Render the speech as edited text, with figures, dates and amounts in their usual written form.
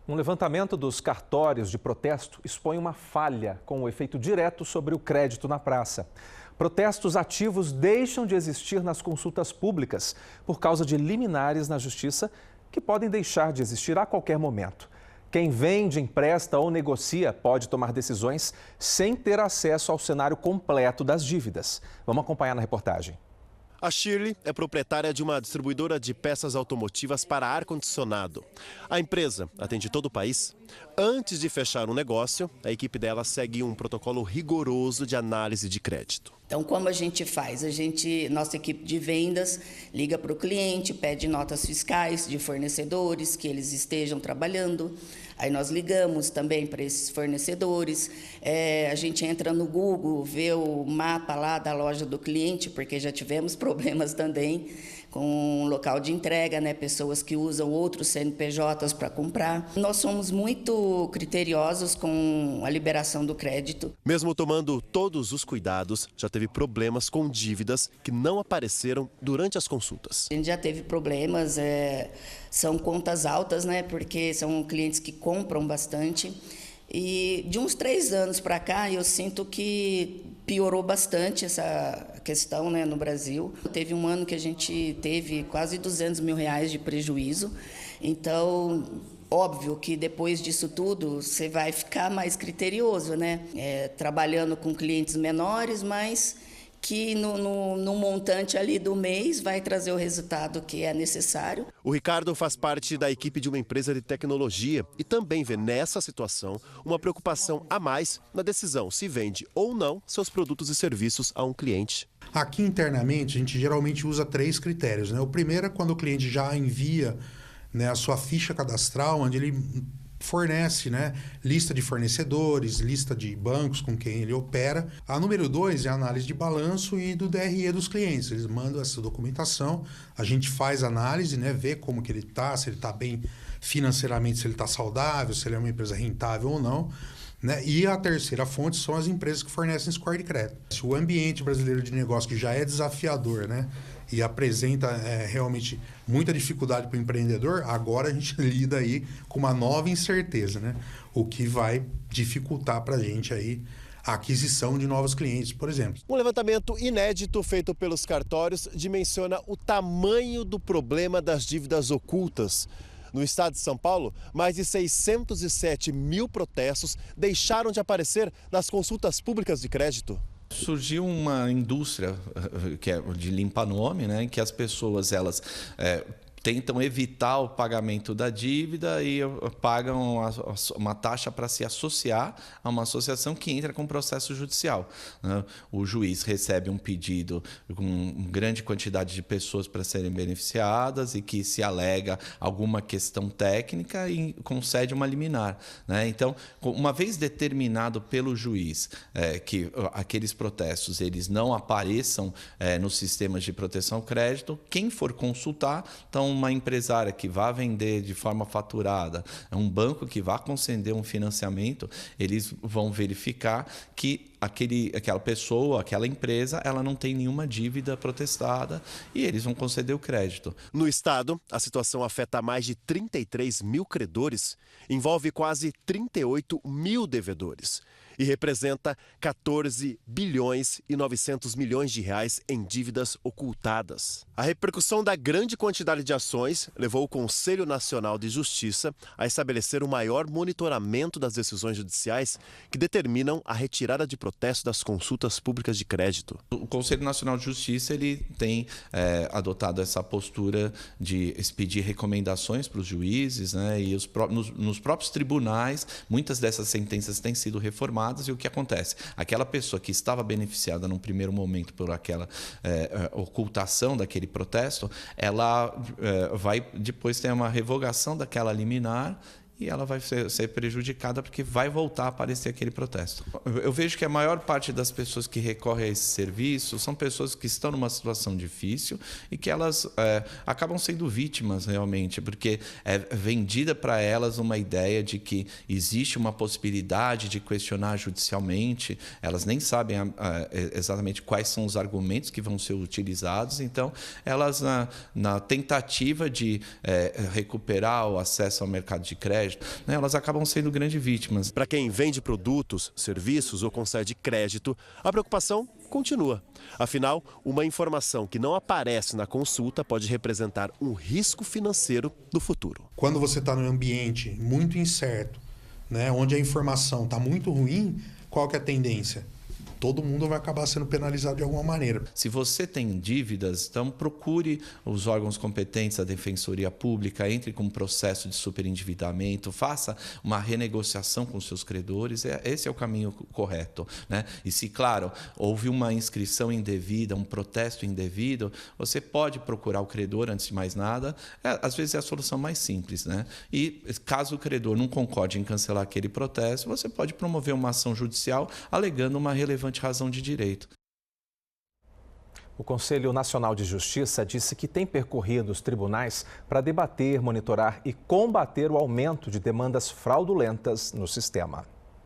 Um levantamento dos cartórios de protesto expõe uma falha com o efeito direto sobre o crédito na praça. Protestos ativos deixam de existir nas consultas públicas por causa de liminares na justiça que podem deixar de existir a qualquer momento. Quem vende, empresta ou negocia pode tomar decisões sem ter acesso ao cenário completo das dívidas. Vamos acompanhar na reportagem. A Shirley é proprietária de uma distribuidora de peças automotivas para ar-condicionado. A empresa atende todo o país. Antes de fechar um negócio, a equipe dela segue um protocolo rigoroso de análise de crédito. Então, como a gente faz? Nossa equipe de vendas liga para o cliente, pede notas fiscais de fornecedores que eles estejam trabalhando. Aí nós ligamos também para esses fornecedores. A gente entra no Google, vê o mapa lá da loja do cliente, porque já tivemos problemas também com o local de entrega, né? Pessoas que usam outros CNPJs para comprar. Nós somos muito criteriosos com a liberação do crédito. Mesmo tomando todos os cuidados, já teve problemas com dívidas que não apareceram durante as consultas. A gente já teve problemas, são contas altas, né? Porque são clientes que compram bastante. E de uns 3 anos para cá, eu sinto que piorou bastante essa questão, né, no Brasil. Teve um ano que a gente teve quase R$200 mil de prejuízo. Então, óbvio que depois disso tudo, você vai ficar mais criterioso, né? Trabalhando com clientes menores, mas que no montante ali do mês vai trazer o resultado que é necessário. O Ricardo faz parte da equipe de uma empresa de tecnologia e também vê nessa situação uma preocupação a mais na decisão se vende ou não seus produtos e serviços a um cliente. Aqui internamente a gente geralmente usa 3 critérios, né? O primeiro é quando o cliente já envia, né, a sua ficha cadastral, onde ele fornece, né, lista de fornecedores, lista de bancos com quem ele opera. A número 2 é a análise de balanço e do DRE dos clientes. Eles mandam essa documentação, a gente faz análise, né, vê como que ele está, se ele está bem financeiramente, se ele está saudável, se ele é uma empresa rentável ou não. Né? E a terceira fonte são as empresas que fornecem score de crédito. Se o ambiente brasileiro de negócio, que já é desafiador, né, e apresenta realmente muita dificuldade para o empreendedor, agora a gente lida aí com uma nova incerteza, né? O que vai dificultar para a gente aí a aquisição de novos clientes, por exemplo. Um levantamento inédito feito pelos cartórios dimensiona o tamanho do problema das dívidas ocultas. No estado de São Paulo, mais de 607 mil protestos deixaram de aparecer nas consultas públicas de crédito. Surgiu uma indústria que é de limpa-nome, né, em que as pessoas tentam evitar o pagamento da dívida e pagam uma taxa para se associar a uma associação que entra com processo judicial. O juiz recebe um pedido com grande quantidade de pessoas para serem beneficiadas e que se alega alguma questão técnica e concede uma liminar. Então, uma vez determinado pelo juiz que aqueles protestos eles não apareçam nos sistemas de proteção ao crédito, quem for consultar, então uma empresária que vá vender de forma faturada, um banco que vá conceder um financiamento, eles vão verificar que aquela pessoa, aquela empresa, ela não tem nenhuma dívida protestada e eles vão conceder o crédito. No estado, a situação afeta mais de 33 mil credores, envolve quase 38 mil devedores e representa 14 bilhões e 900 milhões de reais em dívidas ocultadas. A repercussão da grande quantidade de ações levou o Conselho Nacional de Justiça a estabelecer o maior monitoramento das decisões judiciais que determinam a retirada de protesto das consultas públicas de crédito. O Conselho Nacional de Justiça ele tem adotado essa postura de expedir recomendações para os juízes, né, e nos próprios tribunais, muitas dessas sentenças têm sido reformadas. E o que acontece? Aquela pessoa que estava beneficiada num primeiro momento por aquela ocultação daquele protesto, ela vai depois ter uma revogação daquela liminar e ela vai ser prejudicada porque vai voltar a aparecer aquele protesto. Eu vejo que a maior parte das pessoas que recorrem a esse serviço são pessoas que estão numa situação difícil e que elas acabam sendo vítimas realmente, porque é vendida para elas uma ideia de que existe uma possibilidade de questionar judicialmente, elas nem sabem exatamente quais são os argumentos que vão ser utilizados, então elas na tentativa de recuperar o acesso ao mercado de crédito, crédito, né? Elas acabam sendo grandes vítimas. Para quem vende produtos, serviços ou concede crédito, a preocupação continua. Afinal, uma informação que não aparece na consulta pode representar um risco financeiro no futuro. Quando você está num ambiente muito incerto, né, onde a informação está muito ruim, qual que é a tendência? Todo mundo vai acabar sendo penalizado de alguma maneira. Se você tem dívidas, então procure os órgãos competentes, a Defensoria Pública, entre com um processo de superendividamento, faça uma renegociação com seus credores, esse é o caminho correto, né? E se, claro, houve uma inscrição indevida, um protesto indevido, você pode procurar o credor antes de mais nada, às vezes é a solução mais simples, né? E caso o credor não concorde em cancelar aquele protesto, você pode promover uma ação judicial alegando uma relevante razão de direito. O Conselho Nacional de Justiça disse que tem percorrido os tribunais para debater, monitorar e combater o aumento de demandas fraudulentas no sistema.